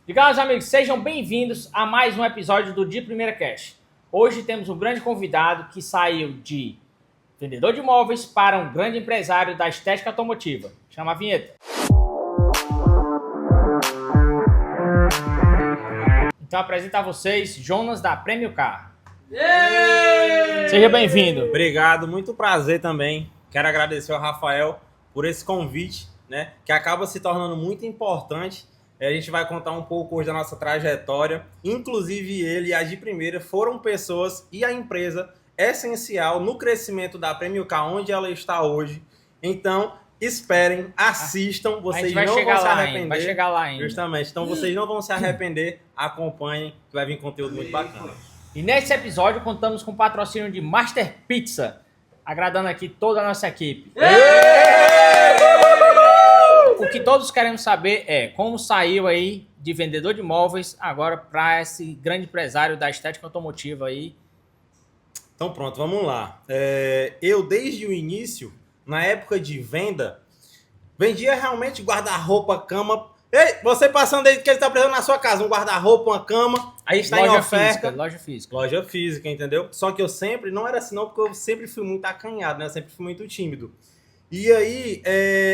Diga, meus amigos, sejam bem-vindos a mais um episódio do De Primeira Cash. Hoje temos um grande convidado que saiu de vendedor de imóveis para um grande empresário da estética automotiva. Chama a vinheta. Então apresento a vocês Jonas da Prêmio Car. Seja bem-vindo. Obrigado, muito prazer também. Quero agradecer ao Rafael por esse convite, né, que acaba se tornando muito importante. A gente vai contar um pouco hoje da nossa trajetória. Inclusive ele e a de primeira foram pessoas e a empresa essencial no crescimento da Prêmio Car, onde ela está hoje. Então, esperem, assistam, vocês não vão se arrepender. Vai chegar lá ainda. Justamente, então vocês não vão se arrepender, acompanhem, que vai vir conteúdo muito bacana. E nesse episódio contamos com o patrocínio de Master Pizza, agradando aqui toda a nossa equipe. O que todos queremos saber é como saiu aí de vendedor de imóveis agora para esse grande empresário da estética automotiva aí. Então pronto, vamos lá. Eu desde o início, na época de venda, vendia realmente guarda-roupa, cama. Ei, você passando aí que ele está precisando na sua casa, um guarda-roupa, uma cama, aí está em oferta. Loja física. Loja física, entendeu? Só que eu sempre, não era assim não, porque eu sempre fui muito acanhado, né? Eu sempre fui muito tímido. E aí,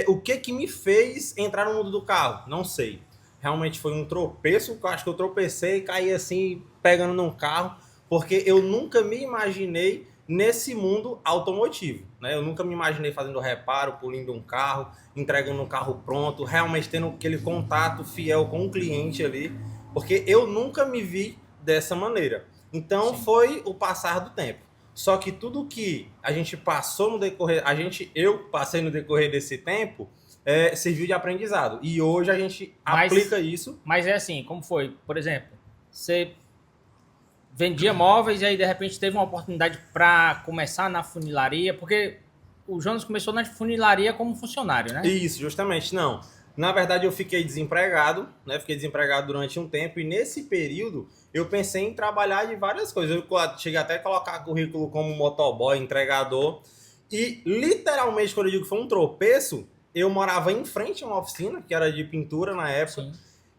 o que me fez entrar no mundo do carro? Não sei. Realmente foi um tropeço, que eu acho que eu tropecei e caí assim, pegando num carro, porque eu nunca me imaginei nesse mundo automotivo, né? Eu nunca me imaginei fazendo reparo, polindo um carro, entregando um carro pronto, realmente tendo aquele contato fiel com o cliente ali, porque eu nunca me vi dessa maneira. Então foi o passar do tempo. Só que tudo que a gente passou no decorrer, eu passei no decorrer desse tempo, serviu de aprendizado. E hoje a gente aplica isso. Mas é assim, como foi? Por exemplo, você vendia móveis e aí de repente teve uma oportunidade para começar na funilaria, porque o Jonas começou na funilaria como funcionário, né? Isso, justamente, não. Na verdade, eu fiquei desempregado, né? Fiquei desempregado durante um tempo e nesse período eu pensei em trabalhar de várias coisas. Eu cheguei até a colocar currículo como motoboy, entregador. E literalmente, quando eu digo que foi um tropeço, eu morava em frente a uma oficina, que era de pintura na época, Sim.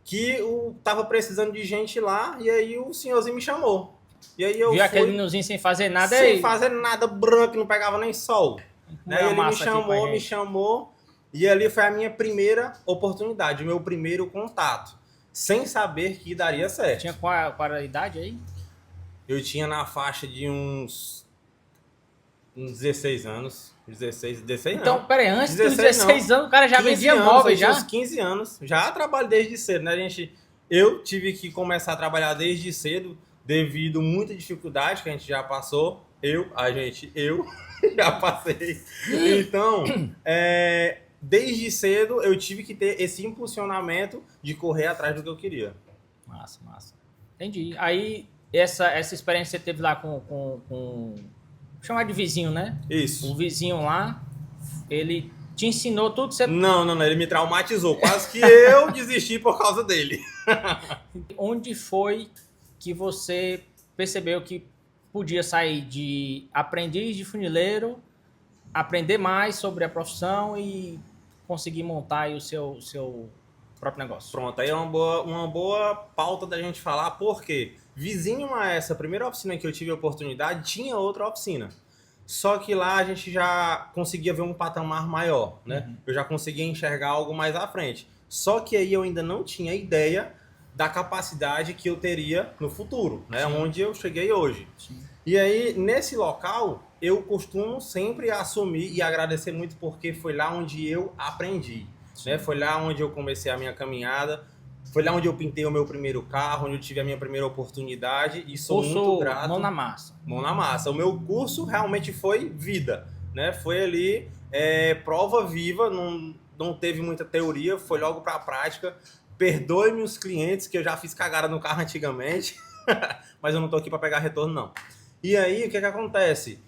que eu tava precisando de gente lá e aí o senhorzinho me chamou. E aí eu Viu fui, aquele meninozinho sem fazer nada sem aí? fazer nada, branco, não pegava nem sol. Né? E ele me chamou. E ali foi a minha primeira oportunidade, o meu primeiro contato, sem saber que daria certo. Tinha qual era a idade aí? Eu tinha na faixa de uns 16 anos. 16 Então, não. peraí, antes dos 16 anos o cara já vendia móveis já? Uns 15 anos. Já trabalho desde cedo, né, gente? Eu tive que começar a trabalhar desde cedo, devido a muita dificuldade que a gente já passou. Eu já passei. Então, desde cedo eu tive que ter esse impulsionamento de correr atrás do que eu queria. Massa. Entendi. Aí, essa experiência que você teve lá com chamar de vizinho, né? Isso. O vizinho lá, ele te ensinou tudo que você... Não, ele me traumatizou. Quase que eu desisti por causa dele. Onde foi que você percebeu que podia sair de aprendiz de funileiro, aprender mais sobre a profissão e conseguir montar aí o seu próprio negócio? Pronto, aí é uma boa pauta da gente falar, porque vizinho a essa primeira oficina que eu tive a oportunidade, tinha outra oficina. Só que lá a gente já conseguia ver um patamar maior, né? Uhum. Eu já conseguia enxergar algo mais à frente. Só que aí eu ainda não tinha ideia da capacidade que eu teria no futuro, né? Sim. Onde eu cheguei hoje. Sim. E aí, nesse local, eu costumo sempre assumir e agradecer muito, porque foi lá onde eu aprendi. Né? Foi lá onde eu comecei a minha caminhada, foi lá onde eu pintei o meu primeiro carro, onde eu tive a minha primeira oportunidade e sou muito grato. Mão na massa. Mão na massa. O meu curso realmente foi vida, né? Foi ali prova viva, não teve muita teoria, foi logo para a prática. Perdoe-me os clientes, que eu já fiz cagada no carro antigamente, mas eu não tô aqui para pegar retorno, não. E aí, o que acontece?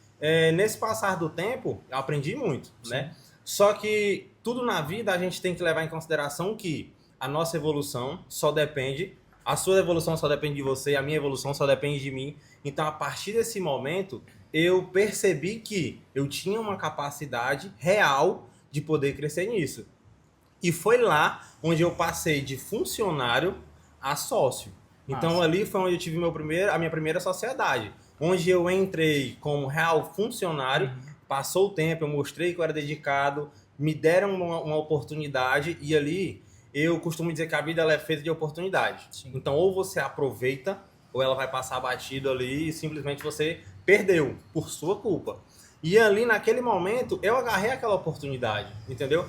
Nesse passar do tempo, eu aprendi muito, né? Só que tudo na vida a gente tem que levar em consideração que a nossa evolução só depende, a sua evolução só depende de você, a minha evolução só depende de mim. Então, a partir desse momento, eu percebi que eu tinha uma capacidade real de poder crescer nisso. E foi lá onde eu passei de funcionário a sócio. Então Massa. ali foi onde eu tive a minha primeira sociedade, onde eu entrei como real funcionário, passou o tempo, eu mostrei que eu era dedicado, me deram uma oportunidade e ali eu costumo dizer que a vida ela é feita de oportunidade. Sim. Então ou você aproveita ou ela vai passar batido ali e simplesmente você perdeu por sua culpa. E ali naquele momento eu agarrei aquela oportunidade, entendeu?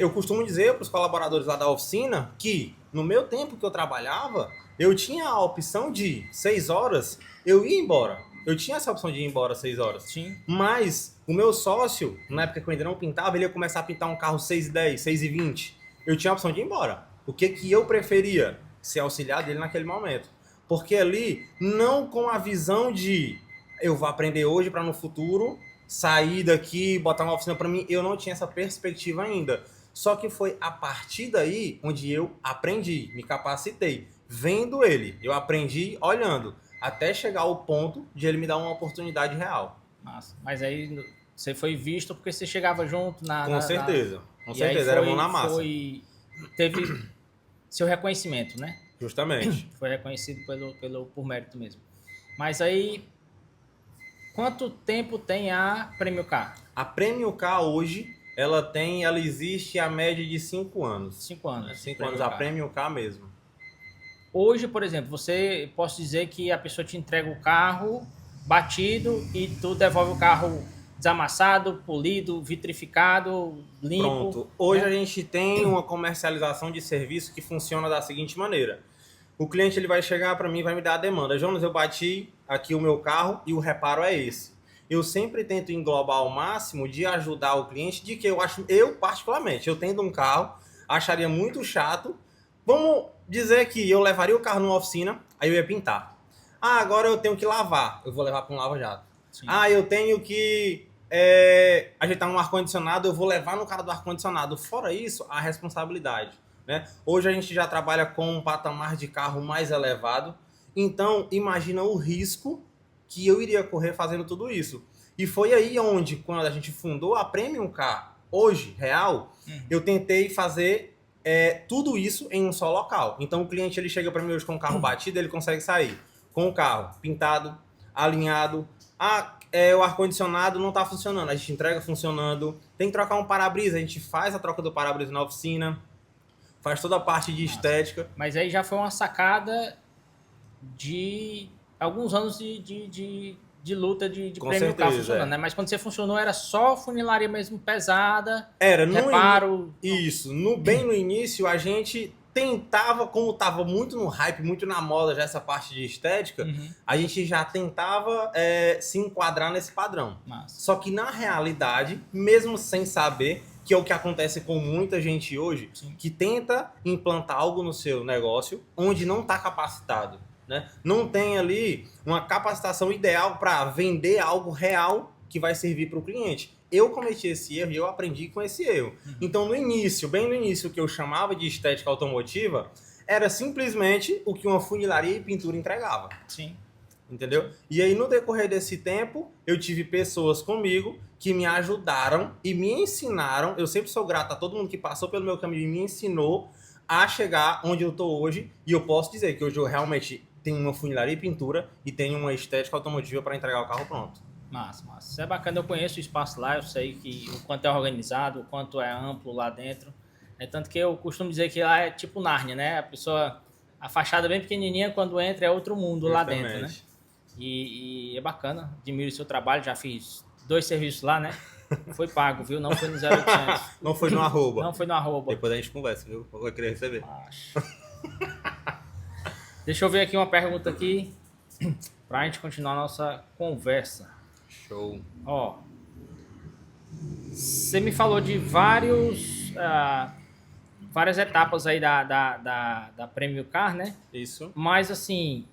Eu costumo dizer para os colaboradores lá da oficina que no meu tempo que eu trabalhava, eu tinha a opção de 6 horas eu ir embora. Eu tinha essa opção de ir embora 6 horas. Sim. Mas o meu sócio, na época que eu ainda não pintava, ele ia começar a pintar um carro 6h10, 6h20. Eu tinha a opção de ir embora. O que eu preferia? Ser auxiliar dele naquele momento. Porque ali, não com a visão de eu vou aprender hoje para no futuro sair daqui, botar uma oficina para mim, eu não tinha essa perspectiva ainda. Só que foi a partir daí onde eu aprendi, me capacitei. Vendo ele, eu aprendi olhando, até chegar ao ponto de ele me dar uma oportunidade real. Massa. Mas aí você foi visto porque você chegava junto Com certeza, com E certeza, aí era mão na massa. Teve seu reconhecimento, né? Justamente. Foi reconhecido por mérito mesmo. Mas aí, quanto tempo tem a Prêmio K? A Prêmio K hoje, ela existe a média de 5 anos. 5 anos. 5 anos, a Prêmio K mesmo. Hoje, por exemplo, posso dizer que a pessoa te entrega o carro batido e tu devolve o carro desamassado, polido, vitrificado, limpo. Pronto. Hoje a gente tem uma comercialização de serviço que funciona da seguinte maneira. O cliente ele vai chegar para mim e vai me dar a demanda. Jonas, eu bati aqui o meu carro e o reparo é esse. Eu sempre tento englobar ao máximo de ajudar o cliente, de que eu particularmente, eu tendo um carro, acharia muito chato. Vamos dizer que eu levaria o carro numa oficina, aí eu ia pintar. Agora eu tenho que lavar, eu vou levar para um lava-jato. Eu tenho que ajeitar um ar-condicionado, eu vou levar no cara do ar-condicionado. Fora isso, a responsabilidade. Né? Hoje a gente já trabalha com um patamar de carro mais elevado, então imagina o risco que eu iria correr fazendo tudo isso. E foi aí onde, quando a gente fundou a Premium Car, hoje, real, eu tentei fazer tudo isso em um só local. Então o cliente ele chega para mim hoje com o carro batido, ele consegue sair com o carro pintado, alinhado. O ar-condicionado não está funcionando, a gente entrega funcionando. Tem que trocar um para-brisa, a gente faz a troca do para-brisa na oficina. Faz toda a parte de estética. Mas aí já foi uma sacada de alguns anos de luta de Prêmio K funcionando, né? Mas quando você funcionou era só funilaria mesmo pesada, reparo... Isso. Bem no início a gente tentava, como estava muito no hype, muito na moda já essa parte de estética, a gente já tentava se enquadrar nesse padrão. Massa. Só que na realidade, mesmo sem saber, que é o que acontece com muita gente hoje, que tenta implantar algo no seu negócio onde não está capacitado. Né? Não tem ali uma capacitação ideal para vender algo real que vai servir para o cliente. Eu cometi esse erro e eu aprendi com esse erro. Então, bem no início, o que eu chamava de estética automotiva era simplesmente o que uma funilaria e pintura entregava. Sim. Entendeu? E aí, no decorrer desse tempo, eu tive pessoas comigo que me ajudaram e me ensinaram. Eu sempre sou grato a todo mundo que passou pelo meu caminho e me ensinou a chegar onde eu estou hoje. E eu posso dizer que hoje eu realmente tenho uma funilaria e pintura e tenho uma estética automotiva para entregar o carro pronto. Massa. Isso é bacana, eu conheço o espaço lá, eu sei o quanto é organizado, o quanto é amplo lá dentro. Tanto que eu costumo dizer que lá é tipo Nárnia, né? A fachada bem pequenininha, quando entra é outro mundo lá dentro, né? E é bacana, admiro o seu trabalho, já fiz 2 serviços lá, né? Foi pago, viu? Não foi no 0800. Não foi no arroba. Não foi no arroba. Depois a gente conversa, viu? Eu vou querer receber. Deixa eu ver aqui uma pergunta aqui pra gente continuar a nossa conversa. Show. Ó, você me falou de várias etapas aí da Premium Car, né? Isso. Mas assim,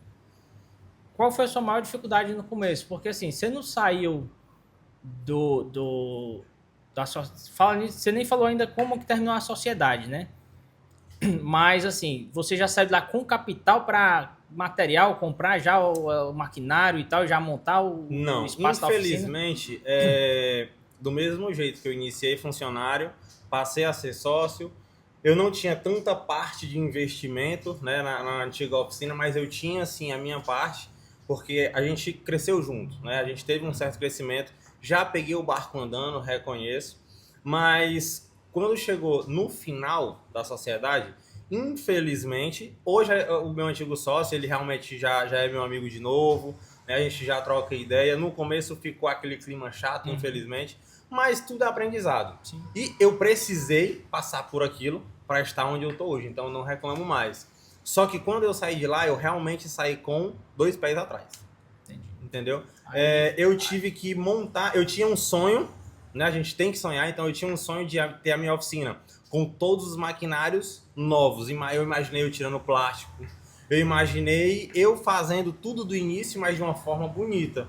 qual foi a sua maior dificuldade no começo? Porque assim, você não saiu você nem falou ainda como que terminou a sociedade, né? Mas assim, você já saiu de lá com capital para material, comprar já o maquinário e tal, já montar o espaço da oficina? Infelizmente, do mesmo jeito que eu iniciei funcionário, passei a ser sócio, eu não tinha tanta parte de investimento, né, na antiga oficina, mas eu tinha, sim, a minha parte, porque a gente cresceu junto, né? A gente teve um certo crescimento. Já peguei o barco andando, reconheço, mas quando chegou no final da sociedade, infelizmente, hoje o meu antigo sócio, ele realmente já é meu amigo de novo, né? A gente já troca ideia. No começo ficou aquele clima chato, infelizmente, mas tudo é aprendizado. Sim. E eu precisei passar por aquilo para estar onde eu estou hoje, então eu não reclamo mais. Só que quando eu saí de lá, eu realmente saí com 2 pés atrás. Entendi. Entendeu? Aí- Eu tive que montar, eu tinha um sonho, né? A gente tem que sonhar, então eu tinha um sonho de ter a minha oficina com todos os maquinários novos. Eu imaginei eu tirando plástico, eu imaginei eu fazendo tudo do início, mas de uma forma bonita,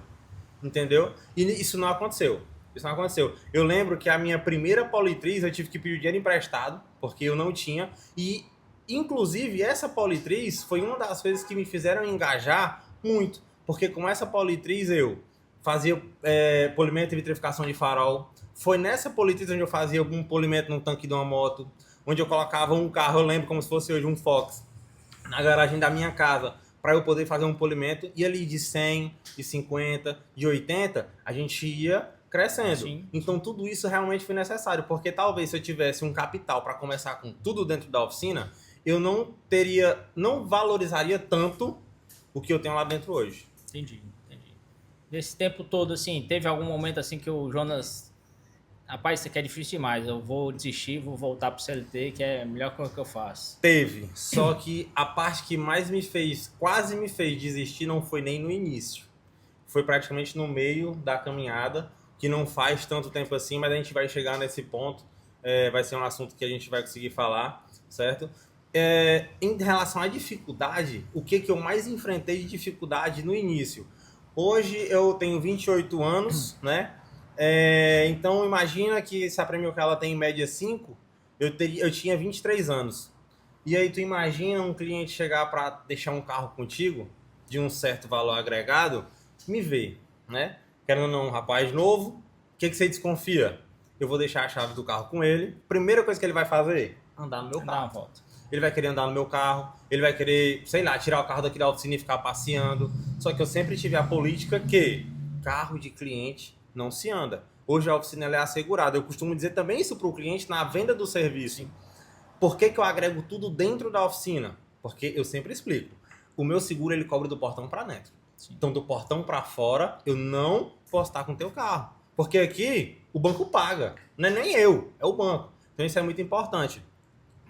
entendeu? E isso não aconteceu. Isso não aconteceu. Eu lembro que a minha primeira politriz eu tive que pedir dinheiro emprestado, porque eu não tinha, e inclusive essa politriz foi uma das coisas que me fizeram engajar muito, porque com essa politriz eu fazia polimento e vitrificação de farol. Foi nessa politriz onde eu fazia algum polimento no tanque de uma moto, onde eu colocava um carro, eu lembro como se fosse hoje um Fox, na garagem da minha casa, para eu poder fazer um polimento. E ali de 100, de 50, de 80, a gente ia crescendo. Sim. Então tudo isso realmente foi necessário, porque talvez se eu tivesse um capital para começar com tudo dentro da oficina, eu não valorizaria tanto o que eu tenho lá dentro hoje. Entendi. Nesse tempo todo, assim, teve algum momento assim que o Jonas, rapaz, isso aqui é difícil demais, eu vou desistir, vou voltar pro CLT, que é a melhor coisa que eu faço. Teve, só que a parte que mais quase me fez desistir não foi nem no início. Foi praticamente no meio da caminhada, que não faz tanto tempo assim, mas a gente vai chegar nesse ponto, vai ser um assunto que a gente vai conseguir falar, certo? Em relação à dificuldade, o que eu mais enfrentei de dificuldade no início? Hoje eu tenho 28 anos, né? Então imagina que se a Premium ela tem em média 5, eu tinha 23 anos. E aí tu imagina um cliente chegar para deixar um carro contigo, de um certo valor agregado, me ver, né? Querendo ou não, um rapaz novo, o que você desconfia? Eu vou deixar a chave do carro com ele. Primeira coisa que ele vai fazer? Andar no meu Dá carro. uma volta. Ele vai querer andar no meu carro, ele vai querer, sei lá, tirar o carro daqui da oficina e ficar passeando. Só que eu sempre tive a política que carro de cliente não se anda. Hoje a oficina ela é assegurada. Eu costumo dizer também isso para o cliente na venda do serviço. Por que eu agrego tudo dentro da oficina? Porque eu sempre explico. O meu seguro ele cobre do portão para dentro. Sim. Então do portão para fora eu não posso estar com o teu carro. Porque aqui o banco paga. Não é nem eu, é o banco. Então isso é muito importante.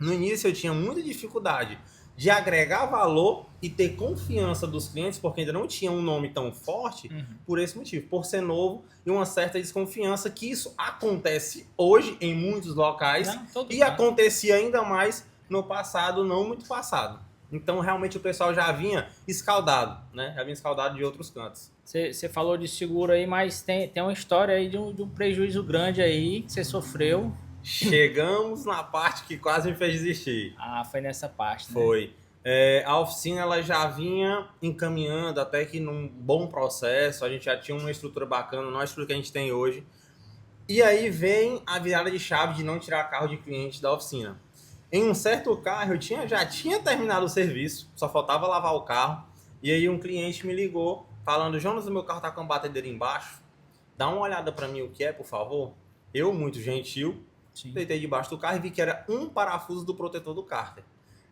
No início eu tinha muita dificuldade de agregar valor e ter confiança dos clientes, porque ainda não tinha um nome tão forte, por esse motivo, por ser novo e uma certa desconfiança, que isso acontece hoje em muitos locais e acontecia ainda mais no passado, não muito passado. Então realmente o pessoal já vinha escaldado, né? Já vinha escaldado de outros cantos. Você falou de seguro aí, mas tem uma história aí de um prejuízo grande aí que você sofreu. Chegamos na parte que quase me fez desistir. Ah, foi nessa parte, né? Foi. A oficina ela já vinha encaminhando até que num bom processo, a gente já tinha uma estrutura bacana, não é a estrutura que a gente tem hoje. E aí vem a virada de chave de não tirar carro de cliente da oficina. Em um certo carro, já tinha terminado o serviço, só faltava lavar o carro. E aí um cliente me ligou falando: Jonas, o meu carro tá com a batedeira embaixo. Dá uma olhada para mim o que é, por favor. Eu, muito gentil, deitei debaixo do carro e vi que era um parafuso do protetor do cárter.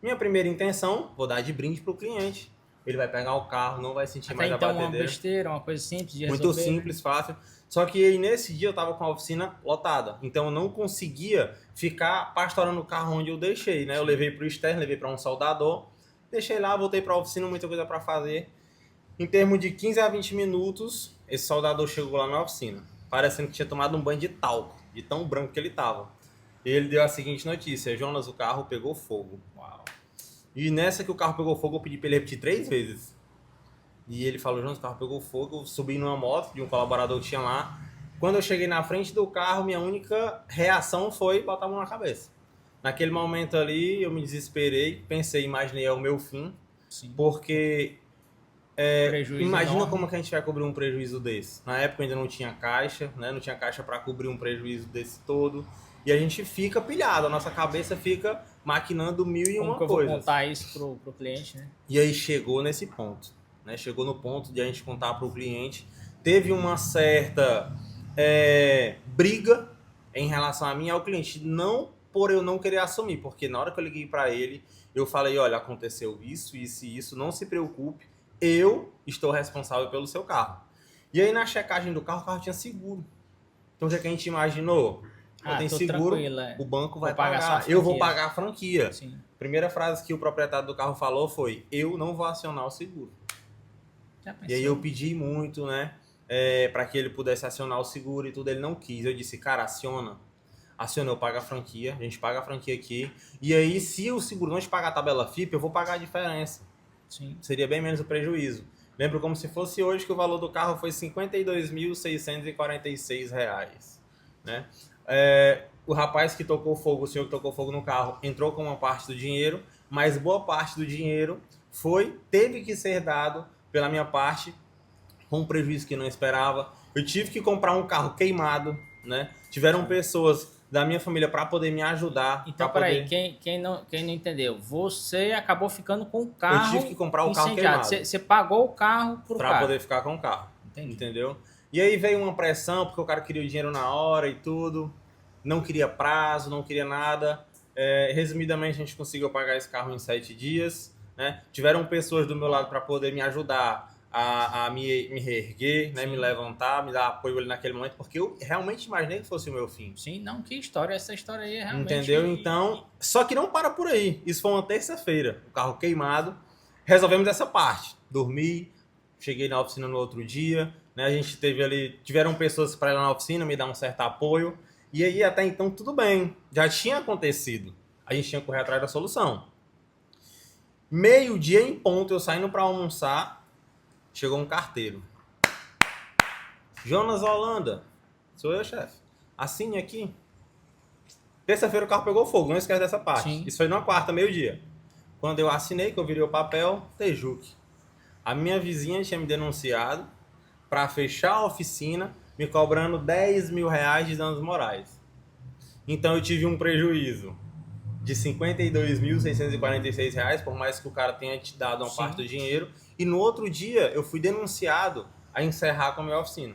Minha primeira intenção, vou dar de brinde pro cliente. Ele vai pegar o carro, não vai sentir mais a batedeira. Então uma besteira, uma coisa simples de resolver. Muito simples, fácil. Só que aí, nesse dia eu tava com a oficina lotada. Então eu não conseguia ficar pastorando o carro onde eu deixei, né? Eu levei pro externo, levei para um soldador. Deixei lá, voltei pra oficina, muita coisa para fazer. Em termos de 15 a 20 minutos, esse soldador chegou lá na oficina, parecendo que tinha tomado um banho de talco, de tão branco que ele tava. Ele deu a seguinte notícia: Jonas, o carro pegou fogo. Uau. E nessa que o carro pegou fogo, eu pedi pra ele repetir 3 vezes. E ele falou: Jonas, o carro pegou fogo. Eu subi numa moto de um colaborador que tinha lá. Quando eu cheguei na frente do carro, minha única reação foi botar a mão na cabeça. Naquele momento ali, eu me desesperei, pensei, imaginei, é o meu fim. Sim. Porque imagina enorme. como que a gente vai cobrir um prejuízo desse. Na época ainda não tinha caixa, né? Não tinha caixa para cobrir um prejuízo desse todo. E a gente fica pilhado, a nossa cabeça fica maquinando mil e Como uma que eu vou coisas. contar isso pro cliente, né? E aí chegou nesse ponto, né? Chegou no ponto de a gente contar para o cliente. Teve uma certa briga em relação a mim e ao cliente. Não por eu não querer assumir, porque na hora que eu liguei para ele, eu falei, olha, aconteceu isso, isso e isso, não se preocupe, eu estou responsável pelo seu carro. E aí na checagem do carro, o carro tinha seguro. Então o que a gente imaginou? Tem tô seguro, tranquilo, o banco vai Vou pagar só a pagar. Eu vou franquia. pagar a franquia. Sim. Primeira frase que o proprietário do carro falou foi: eu não vou acionar o seguro. Já E aí eu pensou? pedi muito, né, para que ele pudesse acionar o seguro e tudo. Ele não quis. Eu disse, cara, aciona. Aciona, eu pago a franquia. A gente paga a franquia aqui. E aí, se o seguro não te pagar a tabela FIP, eu vou pagar a diferença. Sim. Seria bem menos o prejuízo. Lembro como se fosse hoje que o valor do carro foi R$ 52.646, né? O rapaz que tocou fogo, o senhor que tocou fogo no carro, entrou com uma parte do dinheiro, mas boa parte do dinheiro teve que ser dado pela minha parte, com um prejuízo que não esperava. Eu tive que comprar um carro queimado, né? Tiveram pessoas da minha família para poder me ajudar. Então, peraí, quem não entendeu, você acabou ficando com o carro Eu tive que comprar o carro incendiado. queimado. Você pagou o carro pro Para cara. poder ficar com o carro. Entendi. Entendeu? E aí veio uma pressão, porque o cara queria o dinheiro na hora e tudo. Não queria prazo, não queria nada. Resumidamente, a gente conseguiu pagar esse carro em 7 dias. Né? Tiveram pessoas do meu lado para poder me ajudar a me reerguer, né? Me levantar, me dar apoio ali naquele momento, porque eu realmente imaginei que fosse o meu fim. Sim, não, que história. Essa história aí é realmente... Entendeu? Então, só que não para por aí. Isso foi uma terça-feira. O carro queimado. Resolvemos essa parte. Dormi, cheguei na oficina no outro dia, né? A gente tiveram pessoas para ir lá na oficina, me dar um certo apoio. E aí, até então, tudo bem. Já tinha acontecido. A gente tinha que correr atrás da solução. Meio-dia em ponto, eu saindo para almoçar, chegou um carteiro. Jonas Holanda. Sou eu, chefe. Assine aqui. Terça-feira o carro pegou fogo, não esquece dessa parte. Sim. Isso foi na quarta, meio-dia. Quando eu assinei, que eu virei o papel, Tejuque. A minha vizinha tinha me denunciado para fechar a oficina, me cobrando R$10 mil de danos morais. Então eu tive um prejuízo de R$ 52.646, por mais que o cara tenha te dado uma parte do dinheiro. E no outro dia eu fui denunciado a encerrar com a minha oficina.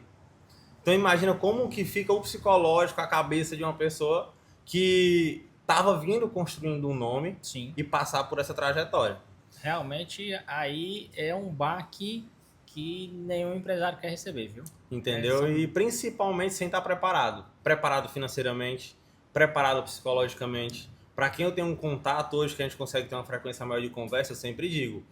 Então imagina como que fica o psicológico, a cabeça de uma pessoa que estava vindo construindo um nome. Sim. E passar por essa trajetória. Realmente, aí é um baque que nenhum empresário quer receber, viu? Entendeu? E principalmente sem estar preparado. Preparado financeiramente, preparado psicologicamente. Para quem eu tenho um contato hoje que a gente consegue ter uma frequência maior de conversa, eu sempre digo,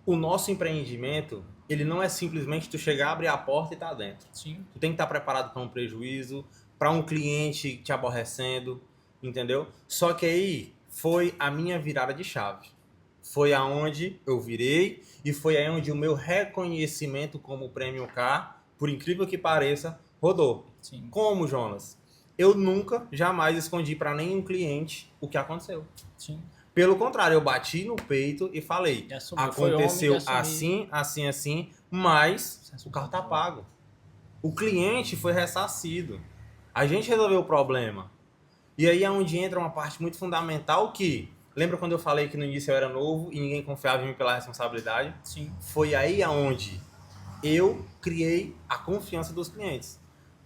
o nosso empreendimento, ele não é simplesmente tu chegar, abrir a porta e tá dentro. Sim. Tu tem que estar preparado para um prejuízo, para um cliente te aborrecendo, entendeu? Só que aí foi a minha virada de chave. Foi aonde eu virei e foi aí onde o meu reconhecimento como Prêmio Car, por incrível que pareça, rodou. Sim. Como, Jonas? Eu nunca, jamais escondi para nenhum cliente o que aconteceu. Sim. Pelo contrário, eu bati no peito e falei, aconteceu assim, assim, assim, mas o carro tá pago. O cliente foi ressarcido. A gente resolveu o problema. E aí é onde entra uma parte muito fundamental que... Lembra quando eu falei que no início eu era novo e ninguém confiava em mim pela responsabilidade? Sim. Foi aí aonde eu criei a confiança dos clientes.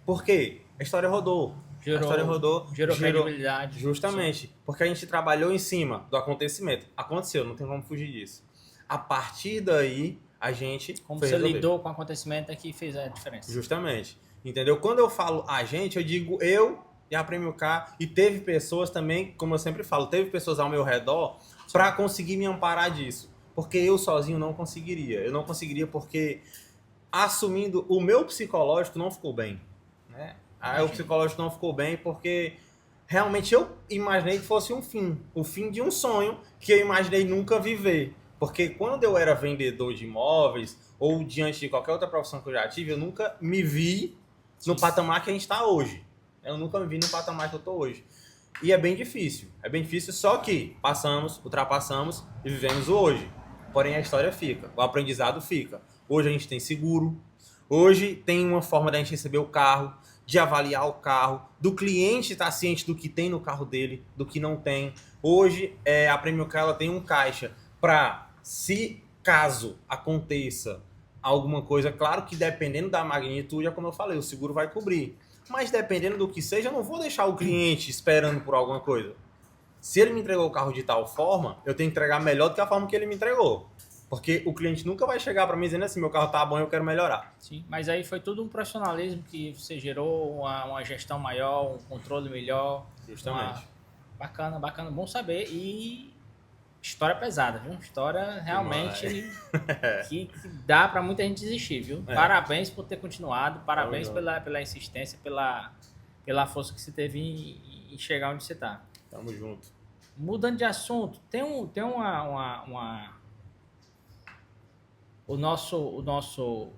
Por quê? A história rodou. Gerou credibilidade. Justamente. Sim. Porque a gente trabalhou em cima do acontecimento. Aconteceu, não tem como fugir disso. A partir daí, a gente... Como você lidou com o acontecimento é que fez a diferença. Justamente. Entendeu? Quando eu falo a gente, eu digo eu e a Prêmio Car. E teve pessoas também, como eu sempre falo, teve pessoas ao meu redor para conseguir me amparar disso. Porque eu sozinho não conseguiria. Eu não conseguiria porque, assumindo, o meu psicológico não ficou bem. Né? O psicológico não ficou bem porque realmente eu imaginei que fosse um fim. O fim de um sonho que eu imaginei nunca viver. Porque quando eu era vendedor de imóveis ou diante de qualquer outra profissão que eu já tive, eu nunca me vi no patamar que a gente está hoje. Eu nunca me vi no patamar que eu estou hoje. E é bem difícil. É bem difícil, só que passamos, ultrapassamos e vivemos o hoje. Porém, a história fica. O aprendizado fica. Hoje a gente tem seguro. Hoje tem uma forma da gente receber o carro. de avaliar o carro, do cliente estar ciente do que tem no carro dele, do que não tem. Hoje, a Premium Car ela tem um caixa para, se caso aconteça alguma coisa, claro que dependendo da magnitude, é como eu falei, o seguro vai cobrir. Mas dependendo do que seja, eu não vou deixar o cliente esperando por alguma coisa. Se ele me entregou o carro de tal forma, eu tenho que entregar melhor do que a forma que ele me entregou. Porque o cliente nunca vai chegar para mim dizendo assim, meu carro tá bom, eu quero melhorar. Sim, mas aí foi tudo um profissionalismo que você gerou, uma gestão maior, um controle melhor. Justamente. Bacana, bacana, bom saber. E história pesada, viu? História realmente que dá para muita gente desistir, viu? Parabéns por ter continuado, parabéns pela insistência, pela força que você teve em chegar onde você tá. Tamo junto. Mudando de assunto, o nosso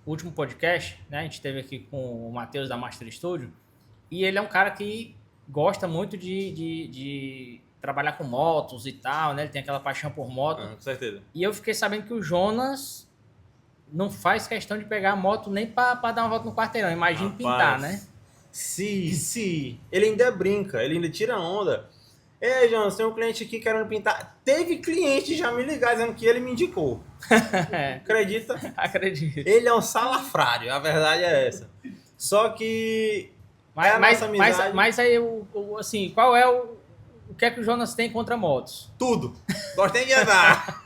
último podcast, né? A gente esteve aqui com o Matheus da Master Studio e ele é um cara que gosta muito de trabalhar com motos e tal, né? Ele tem aquela paixão por moto. Com certeza. E eu fiquei sabendo que o Jonas não faz questão de pegar a moto nem para dar uma volta no quarteirão. Imagina pintar, né? Sim. Ele ainda brinca, ele ainda tira onda. Ei, Jonas, tem um cliente aqui querendo pintar. Teve cliente já me ligar dizendo que ele me indicou. Acredita? Acredito. Ele é um salafrário, a verdade é essa. Só que mas aí, assim, qual é o que é que o Jonas tem contra motos? Tudo. Gostei de andar.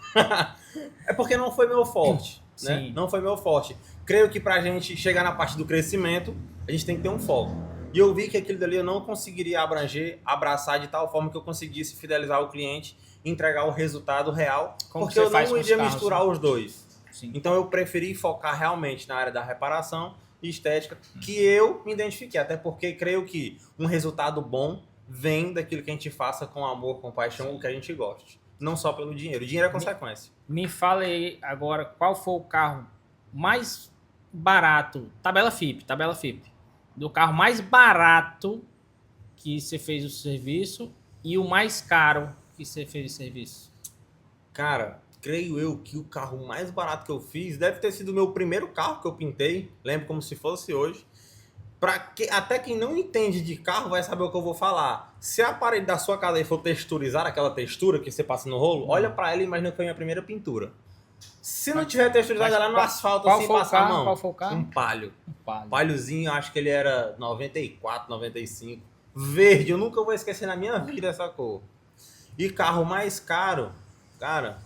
É porque não foi meu forte, né? Sim. Não foi meu forte. Creio que pra gente chegar na parte do crescimento, a gente tem que ter um foco. E eu vi que aquilo dali eu não conseguiria abraçar de tal forma que eu conseguisse fidelizar o cliente e entregar o resultado real, porque eu não iria misturar os dois. Sim. Então eu preferi focar realmente na área da reparação e estética, que eu me identifiquei, até porque creio que um resultado bom vem daquilo que a gente faça com amor, com paixão, o que a gente goste. Não só pelo dinheiro. O dinheiro é consequência. Me fala aí agora qual foi o carro mais barato, tabela FIP, do carro mais barato que você fez o serviço e o mais caro que você fez o serviço. Cara, creio eu que o carro mais barato que eu fiz deve ter sido o meu primeiro carro que eu pintei. Lembro como se fosse hoje. Até quem não entende de carro vai saber o que eu vou falar. Se a parede da sua casa aí for texturizar, aquela textura que você passa no rolo, olha pra ela e imagina que foi a minha primeira pintura. Se não tiver texturizada lá no asfalto, assim, passar a mão. Qual foi o carro? Um Palio. Palio. Paliozinho, acho que ele era 94, 95. Verde, eu nunca vou esquecer na minha vida essa cor. E carro mais caro, cara,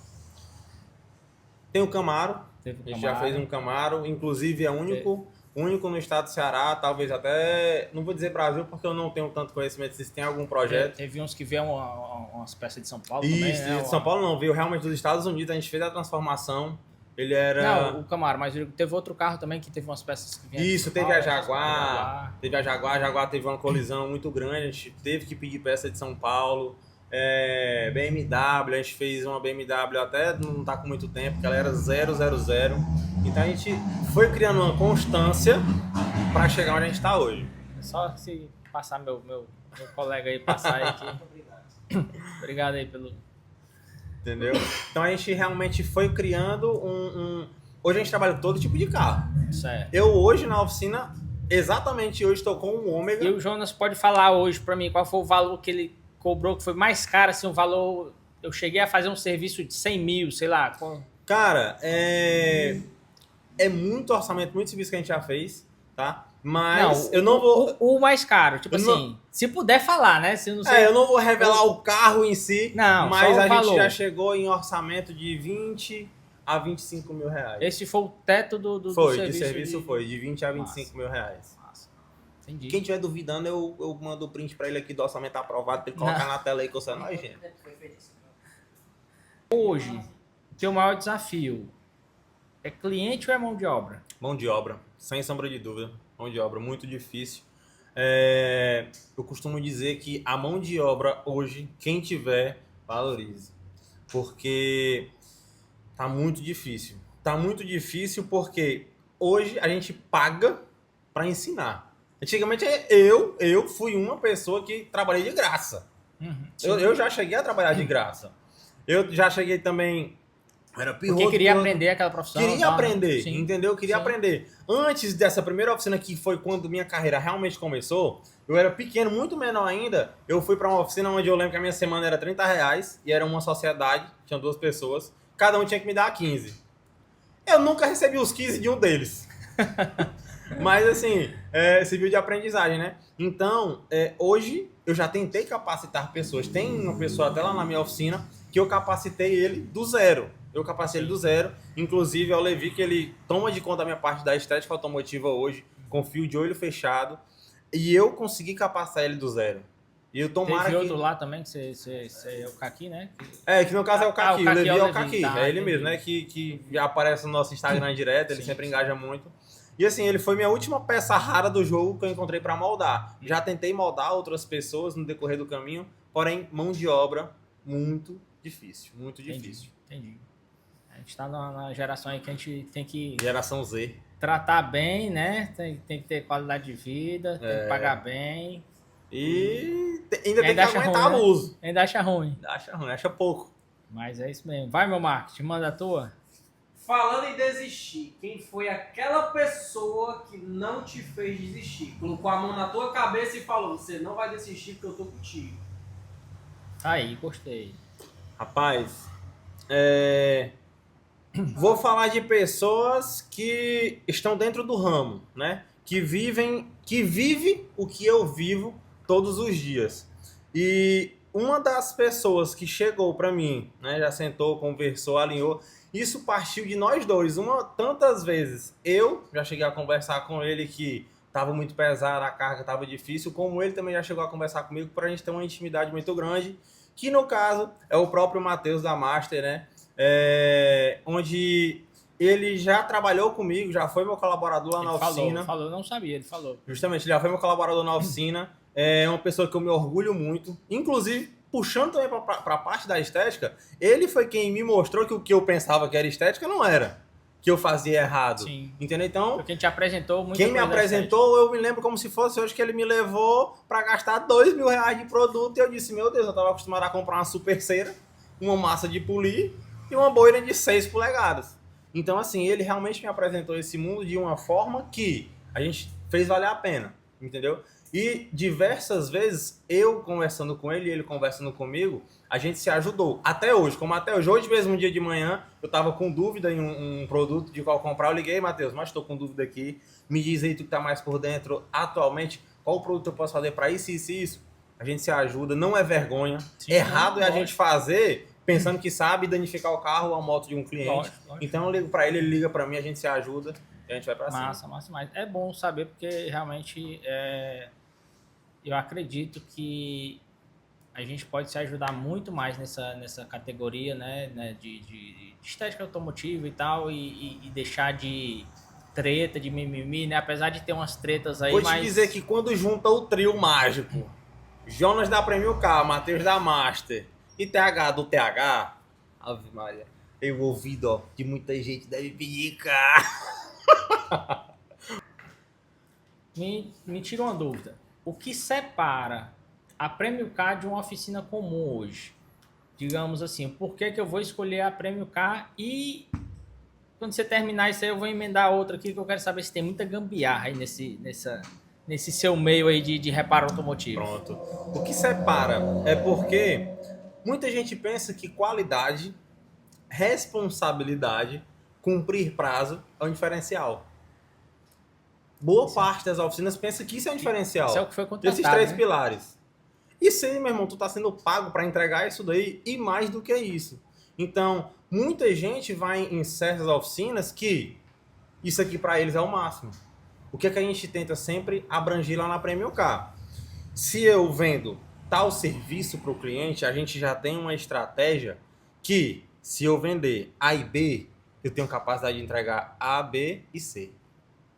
tem o Camaro. A gente já fez um Camaro, inclusive é único no estado do Ceará, talvez até, não vou dizer Brasil, porque eu não tenho tanto conhecimento se tem algum projeto. Teve uns que vieram umas peças de São Paulo também, né? De São Paulo não, veio realmente dos Estados Unidos, a gente fez a transformação. Ele era... Não, o Camaro, mas teve outro carro também que teve umas peças que vieram. Isso, teve a Jaguar. Teve a Jaguar teve uma colisão muito grande, a gente teve que pedir peça de São Paulo. BMW, a gente fez uma BMW até não tá com muito tempo, que ela era 000. Então a gente foi criando uma constância para chegar onde a gente está hoje. Só se passar meu colega aí, passar aí aqui. Obrigado aí pelo... Entendeu? Então a gente realmente foi criando Hoje a gente trabalha com todo tipo de carro. Certo. Eu hoje na oficina, exatamente hoje, estou com um Ômega. E o Jonas pode falar hoje para mim qual foi o valor que ele cobrou, que foi mais caro, assim, um valor... Eu cheguei a fazer um serviço de 100 mil, sei lá. Cara, é muito orçamento, muito serviço que a gente já fez, tá? Mas eu não vou... O mais caro, tipo assim, se puder falar, né? Se não sei... eu não vou revelar o carro em si, não, mas a valor. gente já chegou em orçamento de 20 a 25 mil reais. Esse foi o teto do serviço? De serviço foi, de 20 a 25 mil reais. Massa. Entendi. Quem estiver duvidando, eu mando o print pra ele aqui do orçamento aprovado, pra ele colocar na tela aí que eu sou nojento. Hoje, o teu maior desafio é cliente ou é mão de obra? Mão de obra, sem sombra de dúvida. Mão de obra, muito difícil. Eu costumo dizer que a mão de obra hoje, quem tiver, valorize. Porque tá muito difícil. Tá muito difícil porque hoje a gente paga para ensinar. Antigamente eu fui uma pessoa que trabalhei de graça. Eu já cheguei a trabalhar de graça. Eu já cheguei também Eu era piloto. Porque queria aprender aquela profissão. Queria aprender, Sim. entendeu? Eu queria aprender. Antes dessa primeira oficina, que foi quando minha carreira realmente começou, eu era pequeno, muito menor ainda. Eu fui para uma oficina onde eu lembro que a minha semana era R$ 30 e era uma sociedade, tinha 2 pessoas, cada um tinha que me dar 15. Eu nunca recebi os 15 de um deles. Mas assim, serviu de aprendizagem, né? Então, hoje eu já tentei capacitar pessoas. Tem uma pessoa até lá na minha oficina que eu capacitei ele do zero. Eu capacitei ele do zero. Inclusive, é o Levi, que ele toma de conta da minha parte da estética automotiva hoje, com fio de olho fechado. E eu consegui capacitar ele do zero. E eu tomara Teve que... outro lá também, que você é o Caqui, né? que no caso é o Caqui. o O Levi é o Levi, Caqui. tá, É ele entendi. mesmo, né? Que já aparece no nosso Instagram direto, ele Sim, sempre engaja muito. E assim, ele foi minha última peça rara do jogo que eu encontrei para moldar. Já tentei moldar outras pessoas no decorrer do caminho, porém, mão de obra muito difícil. Muito difícil. Entendi. A gente tá na geração aí que a gente tem que Geração Z. tratar bem, né? Tem que ter qualidade de vida, tem que pagar bem. E ainda tem que acha aguentar ruim, né? abuso. Ainda acha ruim. Acha ruim, acha pouco. Mas é isso mesmo. Vai, meu Marcos, te manda a tua. Falando em desistir, quem foi aquela pessoa que não te fez desistir? Colocou a mão na tua cabeça e falou, você não vai desistir porque eu tô contigo. Aí, gostei. Rapaz, vou falar de pessoas que estão dentro do ramo, né? Que vive o que eu vivo todos os dias. E uma das pessoas que chegou para mim, né, já sentou, conversou, alinhou, isso partiu de nós dois. Tantas vezes eu já cheguei a conversar com ele que estava muito pesado, a carga estava difícil, como ele também já chegou a conversar comigo para a gente ter uma intimidade muito grande, que no caso é o próprio Matheus da Master, né? Onde ele já trabalhou comigo, já foi meu colaborador lá na oficina. Falou, não sabia, ele falou. Justamente, ele já foi meu colaborador na oficina. É uma pessoa que eu me orgulho muito. Inclusive, puxando também para a parte da estética, ele foi quem me mostrou que o que eu pensava que era estética não era. Que eu fazia errado. Sim. Entendeu? Então, Quem te apresentou muito. quem me apresentou, eu me lembro como se fosse hoje que ele me levou para gastar R$ 2.000 de produto. E eu disse, meu Deus, eu estava acostumado a comprar uma super cera, uma massa de polir e uma boina de 6 polegadas. Então, assim, ele realmente me apresentou esse mundo de uma forma que a gente fez valer a pena, entendeu? E diversas vezes, eu conversando com ele e ele conversando comigo, a gente se ajudou. Até hoje, hoje mesmo, um dia de manhã, eu estava com dúvida em um produto de qual comprar. Eu liguei, Matheus, mas estou com dúvida aqui. Me diz aí, tu que está mais por dentro atualmente, qual produto eu posso fazer para isso, isso e isso. A gente se ajuda, não é vergonha. Sim, Errado é a lógico. gente fazer pensando que sabe danificar o carro ou a moto de um cliente. Lógico. Então eu ligo para ele liga para mim, a gente se ajuda e a gente vai para cima. Massa. Mas é bom saber porque realmente eu acredito que a gente pode se ajudar muito mais nessa categoria, né, de estética automotiva e tal, e deixar de treta, de mimimi, né? Apesar de ter umas tretas aí, Vou mas... te dizer que quando junta o trio mágico, Jonas da Premium K, Matheus da Master e TH do TH, Ave Maria, eu ouvido, ó, de muita gente deve pedir cá. Me tira uma dúvida. O que separa a Premium Car de uma oficina comum hoje? Digamos assim, por que eu vou escolher a Premium Car e quando você terminar isso aí eu vou emendar outra aqui que eu quero saber se tem muita gambiarra aí nesse seu meio aí de reparo automotivo. Pronto. O que separa é porque muita gente pensa que qualidade, responsabilidade, cumprir prazo é um diferencial. Boa parte das oficinas pensa que isso é um diferencial. Isso é o que foi contratado, Esses 3 né? pilares. Isso aí, meu irmão, tu tá sendo pago para entregar isso daí e mais do que isso. Então, muita gente vai em certas oficinas que isso aqui para eles é o máximo. O que é que a gente tenta sempre abranger lá na Premium Car? Se eu vendo tal serviço para o cliente, a gente já tem uma estratégia que, se eu vender A e B, eu tenho capacidade de entregar A, B e C.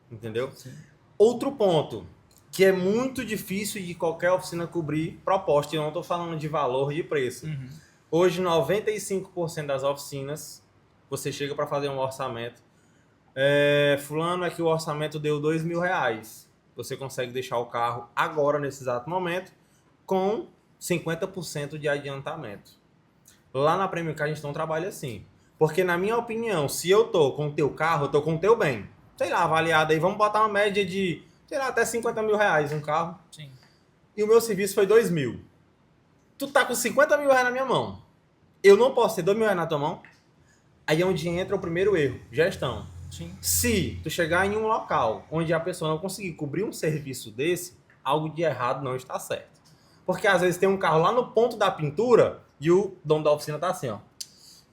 Entendeu? Sim. Outro ponto, que é muito difícil de qualquer oficina cobrir proposta, e eu não estou falando de valor, de preço. Uhum. Hoje, 95% das oficinas, você chega para fazer um orçamento. Fulano, é que o orçamento deu R$ 2.000. Você consegue deixar o carro agora, nesse exato momento, com 50% de adiantamento. Lá na Premium Car a gente não trabalha assim. Porque, na minha opinião, se eu tô com o teu carro, eu tô com o teu bem. Sei lá, avaliado aí, vamos botar uma média de, sei lá, até 50 mil reais um carro. Sim. E o meu serviço foi 2 mil. Tu tá com 50 mil reais na minha mão. Eu não posso ter 2 mil reais na tua mão? Aí é onde entra o primeiro erro, gestão. Sim. Se tu chegar em um local onde a pessoa não conseguir cobrir um serviço desse, algo de errado não está certo. Porque às vezes tem um carro lá no ponto da pintura e o dono da oficina tá assim, ó.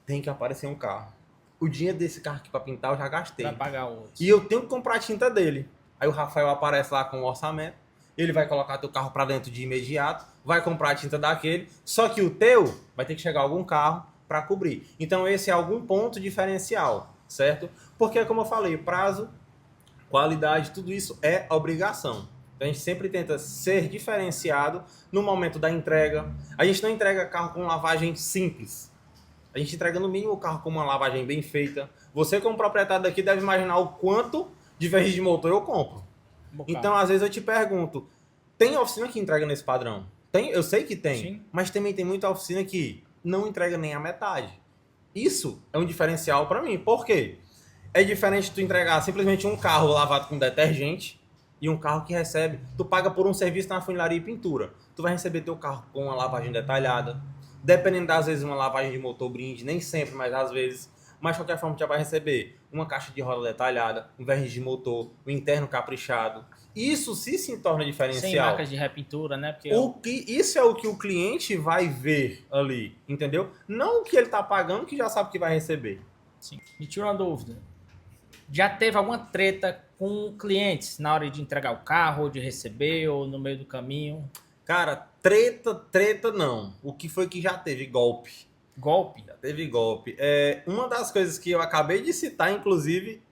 Tem que aparecer um carro. O dinheiro desse carro aqui pra pintar eu já gastei. Pra pagar outro. E eu tenho que comprar a tinta dele. Aí o Rafael aparece lá com o orçamento, ele vai colocar teu carro pra dentro de imediato, vai comprar a tinta daquele, só que o teu vai ter que chegar algum carro para cobrir. Então esse é algum ponto diferencial, certo? Porque como eu falei, prazo, qualidade, tudo isso é obrigação. Então a gente sempre tenta ser diferenciado no momento da entrega. A gente não entrega carro com lavagem simples. A gente entrega no mínimo o carro com uma lavagem bem feita. Você como proprietário daqui deve imaginar o quanto de verniz de motor eu compro. Então às vezes eu te pergunto, tem oficina que entrega nesse padrão? Tem, eu sei que tem, Sim. mas também tem muita oficina que não entrega nem a metade. Isso é um diferencial para mim. Por quê? É diferente tu entregar simplesmente um carro lavado com detergente e um carro que recebe. Tu paga por um serviço na funilaria e pintura. Tu vai receber teu carro com uma lavagem detalhada. Dependendo das vezes uma lavagem de motor brinde, nem sempre, mas às vezes. Mas de qualquer forma tu já vai receber uma caixa de roda detalhada, um verniz de motor, um interno caprichado. Isso sim se torna diferencial. Sem marcas de repintura, né? Porque Isso é o que o cliente vai ver ali, entendeu? Não o que ele tá pagando, que já sabe que vai receber. Sim. Me tira uma dúvida. Já teve alguma treta com clientes na hora de entregar o carro, ou de receber, ou no meio do caminho? Cara, treta não. O que foi que já teve? Golpe. Golpe? Já teve golpe. Uma das coisas que eu acabei de citar, inclusive,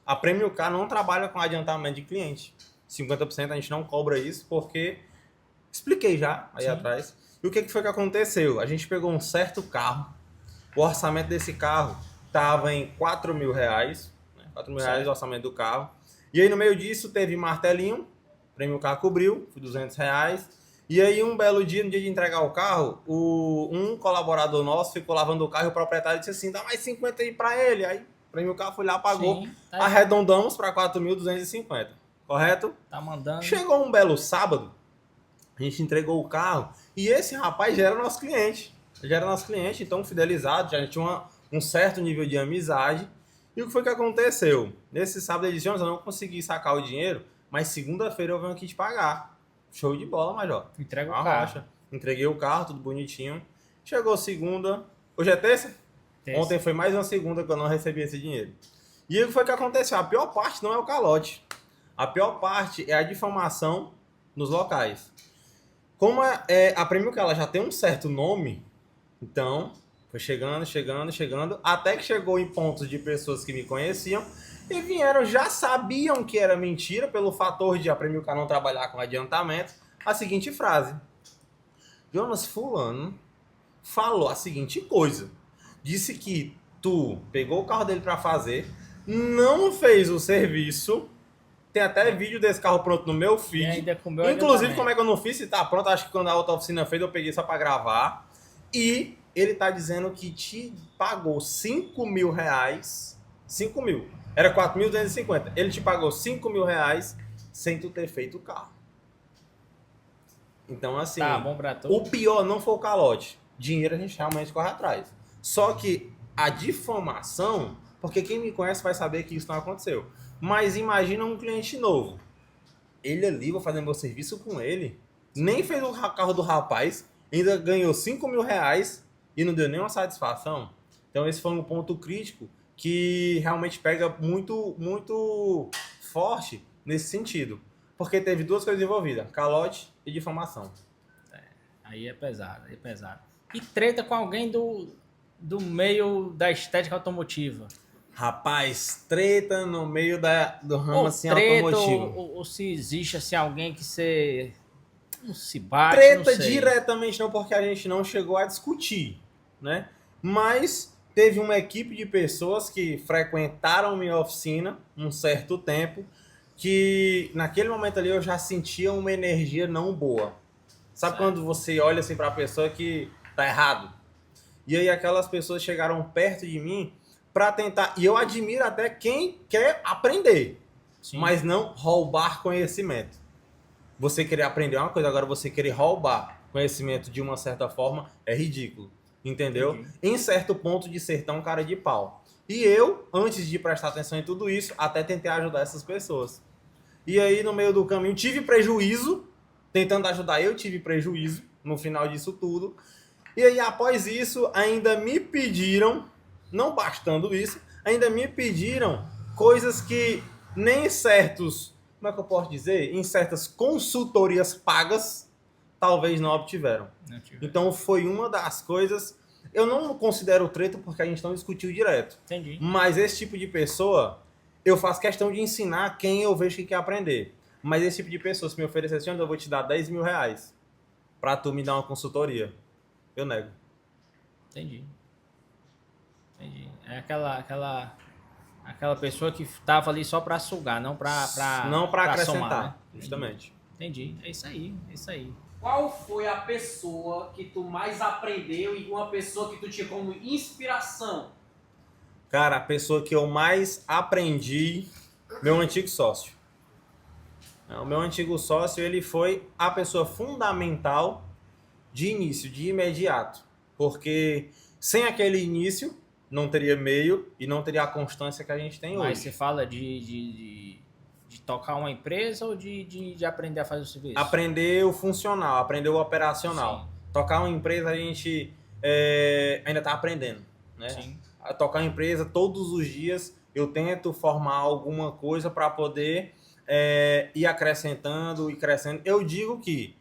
a Prêmio Car não trabalha com adiantamento de cliente. 50% a gente não cobra isso, porque expliquei já aí Sim. atrás. E o que foi que aconteceu? A gente pegou um certo carro, o orçamento desse carro estava em 4 mil reais, né? 4 mil reais o orçamento do carro. E aí no meio disso teve martelinho, Prêmio Car cobriu, foi 200 reais. E aí um belo dia, no dia de entregar o carro, um colaborador nosso ficou lavando o carro e o proprietário disse assim, dá mais 50 aí pra ele. Aí o Prêmio Car foi lá, pagou, Sim, tá aí. arredondamos para 4.250, correto? Tá mandando. Chegou um belo sábado, a gente entregou o carro e esse rapaz já era nosso cliente. Já era nosso cliente, então fidelizado, já tinha um certo nível de amizade. E o que foi que aconteceu? Nesse sábado ele disse, eu não consegui sacar o dinheiro, mas segunda-feira eu venho aqui te pagar. Show de bola, Major. Entrega o Arrocha. carro. Entreguei o carro, tudo bonitinho. Chegou segunda. Hoje é terça? Terça. Ontem foi mais uma segunda que eu não recebi esse dinheiro. E o que foi que aconteceu? A pior parte não é o calote. A pior parte é a difamação nos locais. Como a Prêmio Car ela já tem um certo nome, então foi chegando, até que chegou em pontos de pessoas que me conheciam e vieram, já sabiam que era mentira pelo fator de a Prêmio Car não trabalhar com adiantamento, a seguinte frase. Jonas Fulano falou a seguinte coisa. Disse que tu pegou o carro dele para fazer, não fez o serviço. Tem até vídeo desse carro pronto no meu feed. E ainda com o meu Inclusive, adiantamento. como é que eu não fiz? Se tá pronto, acho que quando a outra oficina fez, eu peguei só para gravar. E ele tá dizendo que te pagou 5 mil reais. 5 mil. Era 4.250. Ele te pagou 5 mil reais sem tu ter feito o carro. Então, assim, Tá bom pra tu. o pior não foi o calote. Dinheiro a gente realmente corre atrás. Só que a difamação, porque quem me conhece vai saber que isso não aconteceu. Mas imagina um cliente novo. Ele ali, vou fazer meu serviço com ele. Nem fez o carro do rapaz, ainda ganhou 5 mil reais e não deu nenhuma satisfação. Então esse foi um ponto crítico que realmente pega muito, muito forte nesse sentido. Porque teve duas coisas envolvidas, calote e difamação. Aí é pesado, aí é pesado. E treta com alguém do meio da estética automotiva. Rapaz, treta no meio do ramo Ou assim, treta, automotivo. ou se existe assim, alguém que você não se bate, Treta não sei. diretamente não, porque a gente não chegou a discutir, né? Mas teve uma equipe de pessoas que frequentaram minha oficina um certo tempo, que naquele momento ali eu já sentia uma energia não boa. Sabe Certo. quando você olha assim para a pessoa que tá errado? E aí aquelas pessoas chegaram perto de mim para tentar... E eu admiro até quem quer aprender, Sim. mas não roubar conhecimento. Você querer aprender uma coisa, agora você querer roubar conhecimento de uma certa forma é ridículo. Entendeu? Entendi. Em certo ponto de ser tão cara de pau. E eu, antes de prestar atenção em tudo isso, até tentei ajudar essas pessoas. E aí, no meio do caminho, tive prejuízo. Tentando ajudar, eu tive prejuízo no final disso tudo. E aí, após isso, ainda me pediram, não bastando isso, ainda me pediram coisas que nem certos, como é que eu posso dizer? Em certas consultorias pagas, talvez não obtiveram. Não tive. Então foi uma das coisas. Eu não considero treta porque a gente não discutiu direto. Entendi. Mas esse tipo de pessoa, eu faço questão de ensinar quem eu vejo que quer aprender. Mas esse tipo de pessoa, se me oferecer assim, eu vou te dar 10 mil reais pra tu me dar uma consultoria. Eu nego. Entendi. É aquela pessoa que tava ali só pra sugar, não pra Não pra acrescentar, somar, né? justamente. Entendi. É isso aí. Qual foi a pessoa que tu mais aprendeu e uma pessoa que tu tinha como inspiração? Cara, a pessoa que eu mais aprendi, meu antigo sócio. O meu antigo sócio, ele foi a pessoa fundamental de início, de imediato. Porque sem aquele início, não teria meio e não teria a constância que a gente tem Mas hoje. você fala de tocar uma empresa ou de aprender a fazer o serviço? Aprender o funcional, aprender o operacional. Sim. Tocar uma empresa, a gente ainda está aprendendo, né? Sim. A tocar uma empresa, todos os dias, eu tento formar alguma coisa para poder ir acrescentando e crescendo. Eu digo que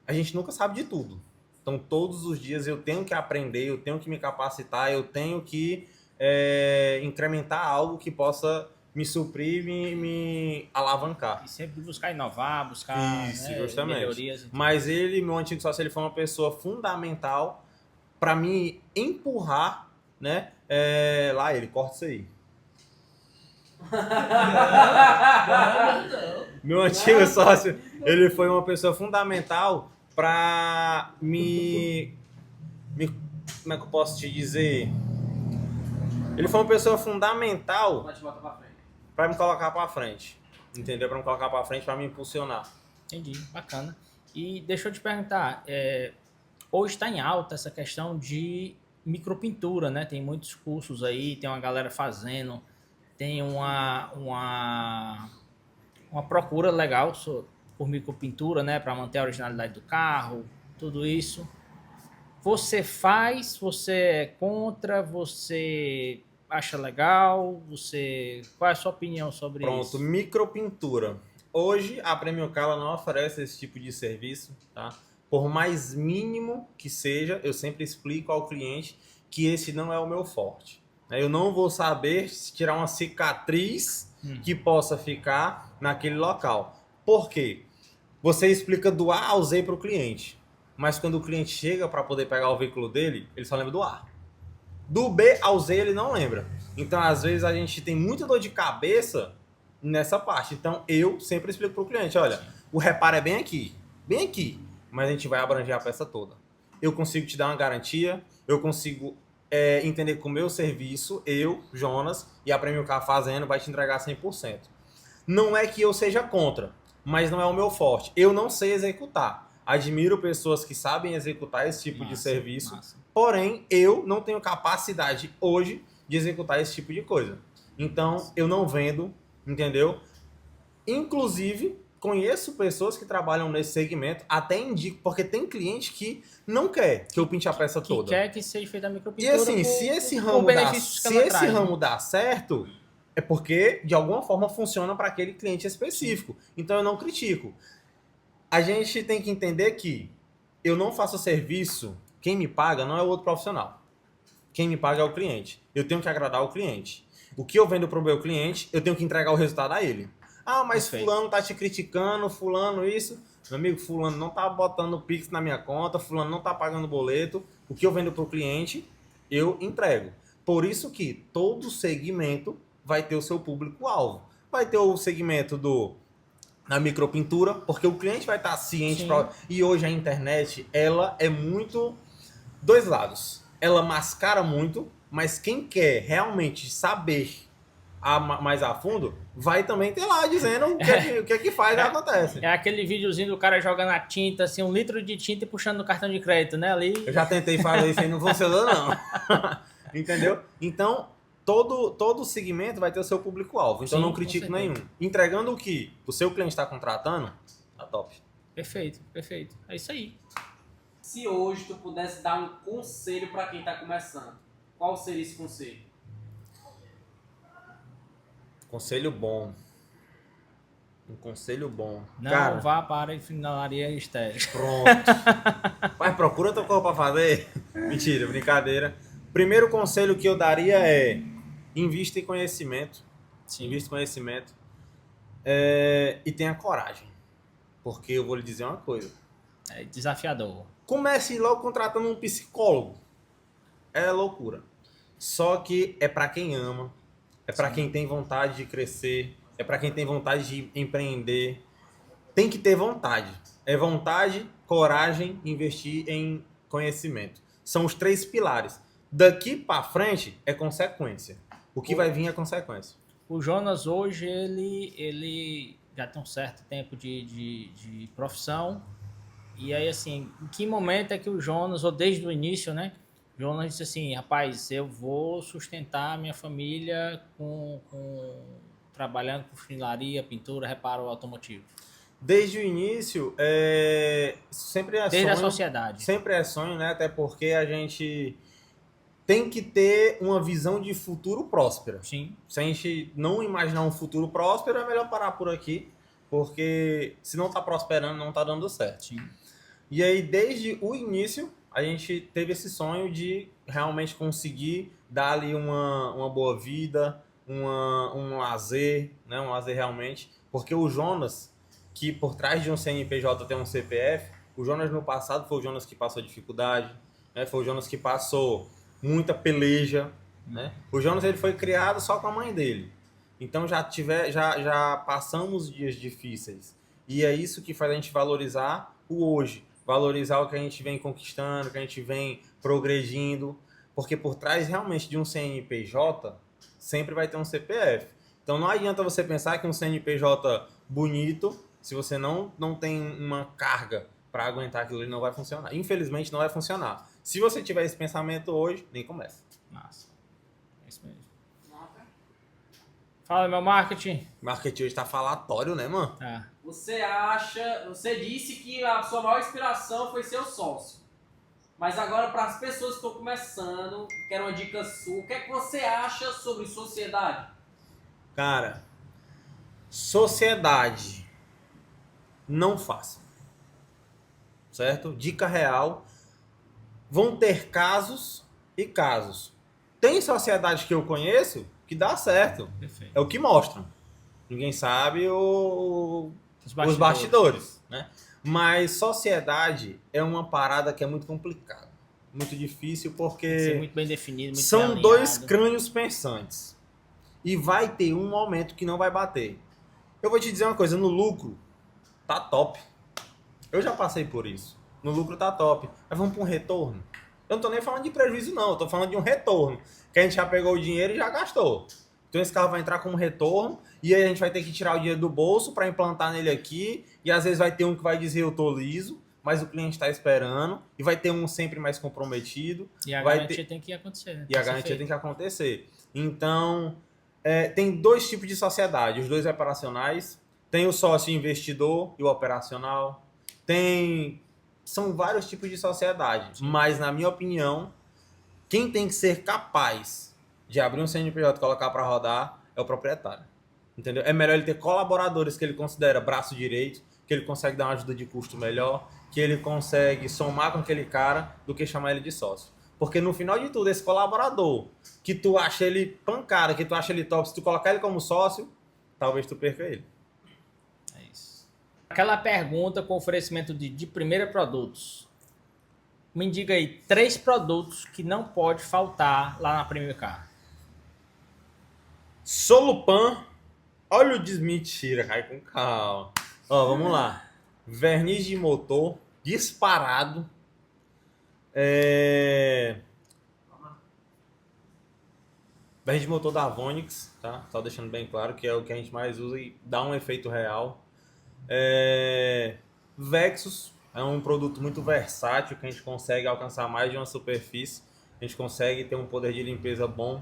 a gente nunca sabe de tudo. Então, todos os dias eu tenho que aprender, eu tenho que me capacitar, eu tenho que incrementar algo que possa me suprir e me alavancar. E sempre buscar inovar, buscar Isso, né, justamente. melhorias. e tudo. Mas ele, meu antigo sócio, ele foi uma pessoa fundamental para me empurrar, né? Lá ele, corta isso aí. Meu antigo sócio, ele foi uma pessoa fundamental para como é que eu posso te dizer? Ele foi uma pessoa fundamental Pode botar pra frente. para me colocar para frente, entendeu? Para me colocar para frente, para me impulsionar. Entendi, bacana. E deixa eu te perguntar, hoje está em alta essa questão de micropintura, né? Tem muitos cursos aí, tem uma galera fazendo, tem uma procura legal por micropintura, né? Para manter a originalidade do carro, tudo isso. Você faz, você é contra, você acha legal, qual é a sua opinião sobre Pronto, isso? micropintura. Hoje a Premium Car ela não oferece esse tipo de serviço, tá? Por mais mínimo que seja, eu sempre explico ao cliente que esse não é o meu forte. Eu não vou saber tirar uma cicatriz que possa ficar naquele local. Por quê? Você explica do A ao Z para o cliente, mas quando o cliente chega para poder pegar o veículo dele, ele só lembra do A. Do B ao Z ele não lembra. Então, às vezes, a gente tem muita dor de cabeça nessa parte. Então, eu sempre explico para o cliente, olha, o reparo é bem aqui, mas a gente vai abranger a peça toda. Eu consigo te dar uma garantia, eu consigo entender que o meu serviço, eu, Jonas, e a Premium Car fazendo, vai te entregar 100%. Não é que eu seja contra, mas não é o meu forte. Eu não sei executar. Admiro pessoas que sabem executar esse tipo de serviço, porém, eu não tenho capacidade hoje de executar esse tipo de coisa. Então, eu não vendo, entendeu? Inclusive, conheço pessoas que trabalham nesse segmento, até indico, porque tem cliente que não quer que eu pinte a peça toda. Que quer que seja feita a E micropintura assim, se esse ramo dá certo, é porque de alguma forma funciona para aquele cliente específico. Então eu não critico. A gente tem que entender que eu não faço serviço, quem me paga não é o outro profissional. Quem me paga é o cliente. Eu tenho que agradar o cliente. O que eu vendo para o meu cliente, eu tenho que entregar o resultado a ele. Ah, mas Perfeito. fulano tá te criticando, fulano isso. Meu amigo, fulano não tá botando Pix na minha conta, fulano não tá pagando boleto. O que eu vendo para o cliente, eu entrego. Por isso que todo segmento vai ter o seu público-alvo. Vai ter o segmento na micropintura, porque o cliente vai estar ciente. E hoje a internet, ela é muito... Dois lados. ela mascara muito, mas quem quer realmente saber mais a fundo, vai também ter lá dizendo o que é que faz e acontece. É aquele videozinho do cara jogando a tinta, assim, 1 litro de tinta e puxando no cartão de crédito, né? Ali. Eu já tentei fazer isso aí, não funcionou não. Entendeu? Então, todo segmento vai ter o seu público-alvo. Então, Sim, não com critico certeza. nenhum. Entregando o que o seu cliente está contratando, tá top. Perfeito, perfeito. É isso aí. Se hoje tu pudesse dar um conselho para quem tá começando, qual seria esse conselho? Conselho bom. Um conselho bom. Não Cara, vá para a funilaria estéreo. pronto. Mas procura outra coisa pra fazer. Mentira, brincadeira. Primeiro conselho que eu daria é invista em conhecimento. Sim. Invista em conhecimento. E tenha coragem. Porque eu vou lhe dizer uma coisa. É desafiador. Comece logo contratando um psicólogo. É loucura. Só que é pra quem ama. É pra quem tem vontade de crescer. É pra quem tem vontade de empreender. Tem que ter vontade. É vontade, coragem, investir em conhecimento. São os 3 pilares. Daqui pra frente é consequência. O que vai vir é consequência. O Jonas hoje, ele já tem um certo tempo de profissão. E aí, assim, em que momento é que o Jonas, ou desde o início, né? O Jonas disse assim, rapaz, eu vou sustentar a minha família trabalhando com funilaria, pintura, reparo automotivo. Desde o início, sempre é Desde a sonho. sociedade. Sempre é sonho, né? Até porque a gente tem que ter uma visão de futuro próspera. Sim. Se a gente não imaginar um futuro próspero, é melhor parar por aqui. Porque se não tá prosperando, não tá dando certo. Sim. E aí, desde o início, a gente teve esse sonho de realmente conseguir dar ali uma boa vida, um lazer, né? Um lazer realmente. Porque o Jonas, que por trás de um CNPJ tem um CPF, o Jonas no passado foi o Jonas que passou dificuldade, né? Foi o Jonas que passou muita peleja, né? O Jonas ele foi criado só com a mãe dele. Então já passamos dias difíceis. E é isso que faz a gente valorizar o hoje. Valorizar o que a gente vem conquistando, que a gente vem progredindo. Porque por trás realmente de um CNPJ, sempre vai ter um CPF. Então não adianta você pensar que um CNPJ bonito, se você não tem uma carga para aguentar aquilo, ele não vai funcionar. Infelizmente não vai funcionar. Se você tiver esse pensamento hoje, nem começa. Massa. É isso mesmo. Fala, meu marketing. Marketing hoje tá falatório, né, mano? Tá. Você disse que a sua maior inspiração foi seu sócio. Mas agora, para as pessoas que estão começando, quero uma dica sua. O que é que você acha sobre sociedade? Cara, sociedade, não faça. Certo? Dica real. Vão ter casos e casos. Tem sociedade que eu conheço que dá certo. Perfeito. É o que mostram. Ninguém sabe os bastidores, né? Mas sociedade é uma parada que é muito complicada. Muito difícil Tem que ser porque muito bem definido, muito são bem dois alinhado. crânios pensantes. E vai ter um momento que não vai bater. Eu vou te dizer uma coisa, no lucro tá top. Eu já passei por isso. No lucro tá top. Mas vamos para um retorno. Eu não tô nem falando de prejuízo não, eu tô falando de um retorno. Que a gente já pegou o dinheiro e já gastou. Então esse carro vai entrar como retorno e aí a gente vai ter que tirar o dinheiro do bolso para implantar nele aqui. E às vezes vai ter um que vai dizer eu tô liso, mas o cliente está esperando. E vai ter um sempre mais comprometido. E a vai garantia tem que acontecer, né? E a garantia tem que acontecer. Então, tem 2 tipos de sociedade. Os 2 operacionais. Tem o sócio investidor e o operacional. São vários tipos de sociedade. Mas, na minha opinião, quem tem que ser capaz de abrir um CNPJ e colocar para rodar é o proprietário. Entendeu? É melhor ele ter colaboradores que ele considera braço direito, que ele consegue dar uma ajuda de custo melhor, que ele consegue somar com aquele cara, do que chamar ele de sócio. Porque no final de tudo, esse colaborador, que tu acha ele pancada, que tu acha ele top, se tu colocar ele como sócio, talvez tu perca ele. É isso. Aquela pergunta com oferecimento de primeira produtos. Me diga aí 3 produtos que não pode faltar lá na Premier Car. Solupan, óleo de mentira, cai com calma. Ó, vamos lá. Verniz de motor, disparado. Verniz de motor da Vonix, tá? Só deixando bem claro que é o que a gente mais usa e dá um efeito real. Vexus é um produto muito versátil que a gente consegue alcançar mais de uma superfície. A gente consegue ter um poder de limpeza bom,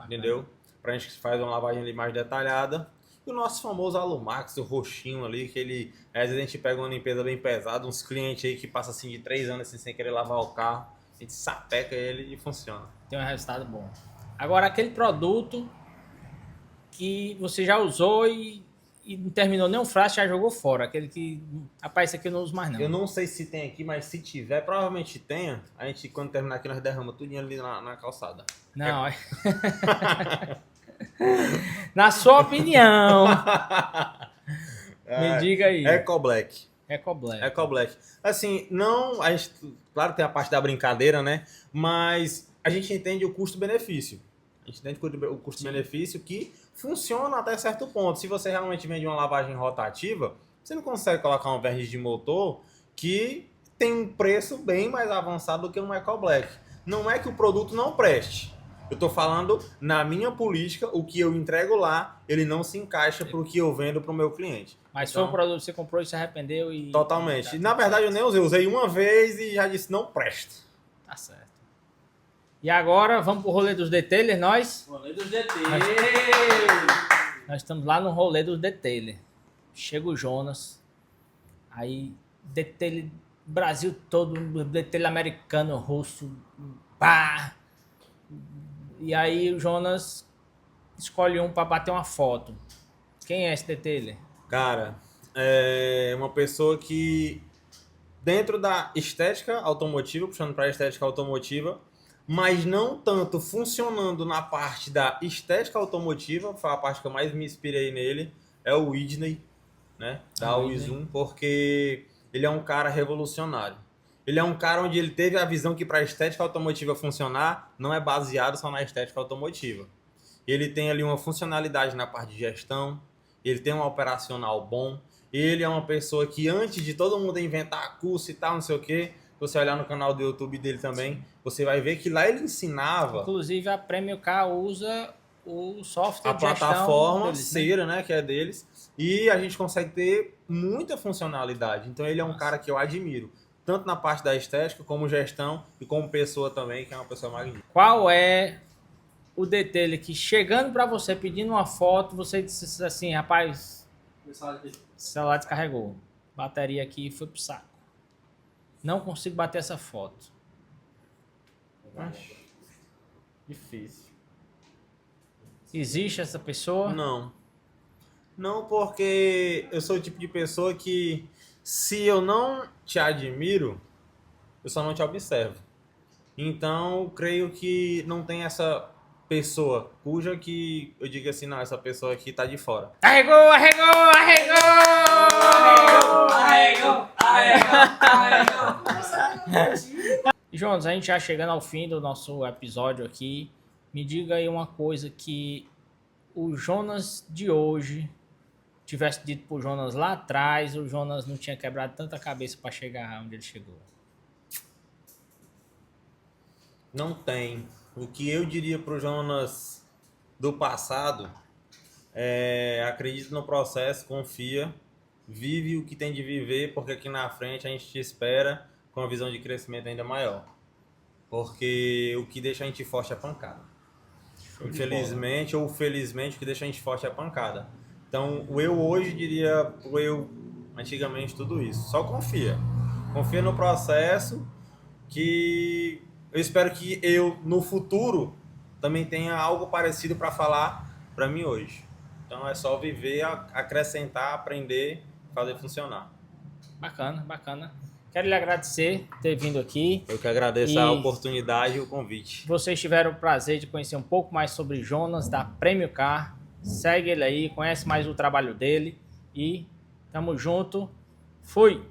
entendeu? Pra gente faz uma lavagem ali mais detalhada. E o nosso famoso Alumax, o roxinho ali, que ele, às vezes a gente pega uma limpeza bem pesada, uns clientes aí que passam assim de 3 anos assim, sem querer lavar o carro, a gente sapeca ele e funciona. Tem um resultado bom. Agora, aquele produto que você já usou e não terminou nem um frasco, já jogou fora. Aquele que, rapaz, esse aqui eu não uso mais não. Eu não sei se tem aqui, mas se tiver, provavelmente tenha. A gente, quando terminar aqui, nós derramamos tudo ali na calçada. Não, Na sua opinião, me diga aí. Eco Black. Ecoblack. Eco Black. Assim, não. A gente, claro, tem a parte da brincadeira, né? Mas a gente entende o custo-benefício. A gente entende o custo-benefício que funciona até certo ponto. Se você realmente vende uma lavagem rotativa, você não consegue colocar um verniz de motor que tem um preço bem mais avançado do que um Eco Black. Não é que o produto não preste. Eu tô falando, na minha política, o que eu entrego lá, ele não se encaixa pro que eu vendo pro meu cliente. Mas Então, foi um produto que você comprou e se arrependeu e... totalmente. Na verdade, eu nem usei. Usei uma vez e já disse, não presta. Tá certo. E agora, vamos pro rolê dos detailers, nós? Rolê dos DT. Nós estamos lá no rolê dos detailer. Chega o Jonas, aí detailer Brasil todo, detailer americano, russo, pá! E aí o Jonas escolhe um para bater uma foto. Quem é esse detailer? Cara, é uma pessoa que, dentro da estética automotiva, puxando para a estética automotiva, mas não tanto funcionando na parte da estética automotiva, foi a parte que eu mais me inspirei nele, é o Whitney, né, da Wizum, porque ele é um cara revolucionário. Ele é um cara onde ele teve a visão que para a estética automotiva funcionar, não é baseado só na estética automotiva. Ele tem ali uma funcionalidade na parte de gestão, ele tem um operacional bom, ele é uma pessoa que antes de todo mundo inventar curso e tal, não sei o quê, você olhar no canal do YouTube dele também, você vai ver que lá ele ensinava... Inclusive a Premium Car usa o software a de gestão plataforma deles, né? Cera, né, que é deles, e a gente consegue ter muita funcionalidade. Então ele é um cara que eu admiro, tanto na parte da estética, como gestão e como pessoa também, que é uma pessoa magnífica. Qual é o detailer que chegando para você pedindo uma foto, você disse assim, rapaz, o celular descarregou, bateria aqui foi pro saco. Não consigo bater essa foto. Difícil. Existe essa pessoa? Não. Não, porque eu sou o tipo de pessoa que, se eu não te admiro, eu só não te observo. Então, eu creio que não tem essa pessoa cuja que eu diga assim, não, essa pessoa aqui tá de fora. Arregou, arregou, arregou! Arregou, arregou, arregou. Jonas, a gente já chegando ao fim do nosso episódio aqui. Me diga aí uma coisa que o Jonas de hoje tivesse dito pro Jonas lá atrás, o Jonas não tinha quebrado tanta cabeça para chegar onde ele chegou. Não tem. O que eu diria pro Jonas do passado é: acredita no processo, confia, vive o que tem de viver, porque aqui na frente a gente te espera com uma visão de crescimento ainda maior. Porque o que deixa a gente forte é a pancada. Infelizmente ou felizmente, o que deixa a gente forte é a pancada. Então, o eu hoje diria pro eu antigamente tudo isso. Só confia. Confia no processo, que eu espero que eu, no futuro, também tenha algo parecido para falar para mim hoje. Então, é só viver, acrescentar, aprender, fazer funcionar. Bacana, bacana. Quero lhe agradecer por ter vindo aqui. Eu que agradeço a oportunidade e o convite. Vocês tiveram o prazer de conhecer um pouco mais sobre Jonas da Premium Car. Segue ele aí, conhece mais o trabalho dele e tamo junto. Fui!